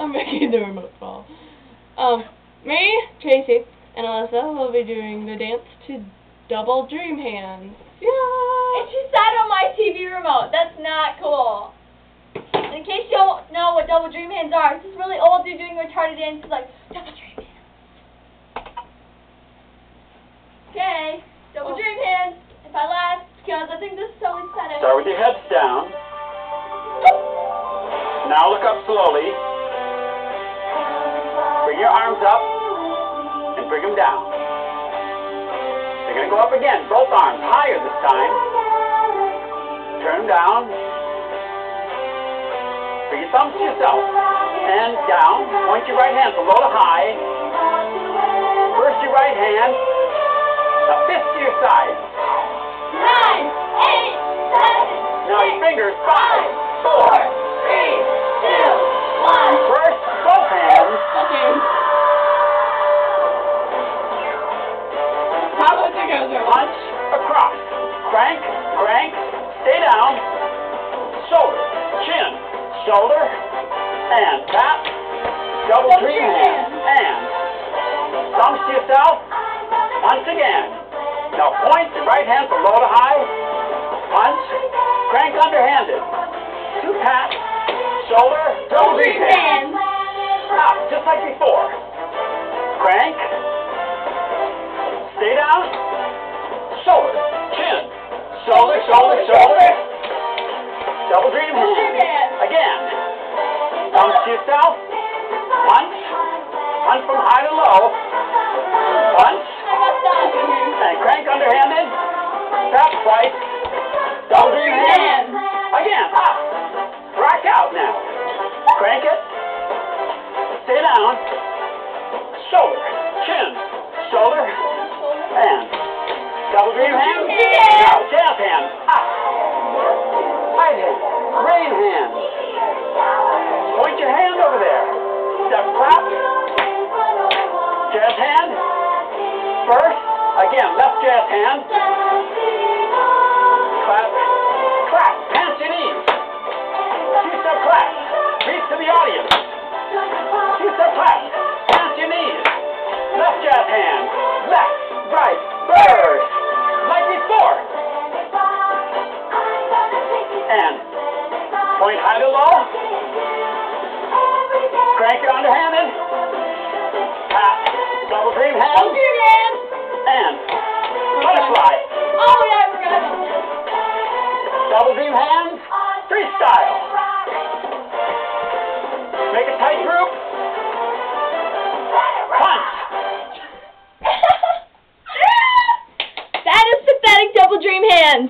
I'm making the remote fall. Me, Tracy, and Alyssa will be doing the dance to Double Dream Hands. Yeah! And she sat on my TV remote. That's not cool. And in case you don't know what Double Dream Hands are, it's this really old dude doing retarded dances like Double Dream Hands. Okay, Double Dream Hands. If I laugh, because I think this is so exciting. Start with your heads down. Now look up slowly. Bring your arms up and bring them down. They're going to go up again, both arms higher this time. Turn them down. Bring your thumbs to yourself and down. Point your right hand from low to high. First your right hand, the fist to your side. 9, 8, 7. Now your fingers, 5, 4, 3, 2, 1. First, both hands. Okay. How about together? Punch across. Crank, crank, stay down. Shoulder, chin, shoulder, and tap. Double dream hand. And thumbs to yourself. Once again. Now point the right hand from low to high. Punch. Crank underhanded. 2 taps. Shoulder. Double dream hand. Up, just like before. Crank. Stay down. Shoulder. Chin. Shoulder, shoulder, shoulder. Double dream hand. Again. Thumbs to yourself. Punch. Punch from high to low. Punch. And crank underhanded. Tap twice. Double dream hand. Again. Up. Rock out now. Crank it. Stay down. Shoulder. Chin. Shoulder. And double dream hand. Now jazz hand. Up. Right hand. Rain hand. Point your hand over there. Step clap. Jazz hand. First. Again, left jazz hand. Clap. Clap. Hands to knees. 2-step clap. Reach to the audience. 2-step clap. Hands to knees. Left jazz hand. Left, right, bird. Like before. And point high to low. Crank it underhanded. Tap. Double dream hand. And butterfly. Oh, yeah, I forgot. Double dream hands. Freestyle. Make a tight group. Punch. That is pathetic Double Dream Hands.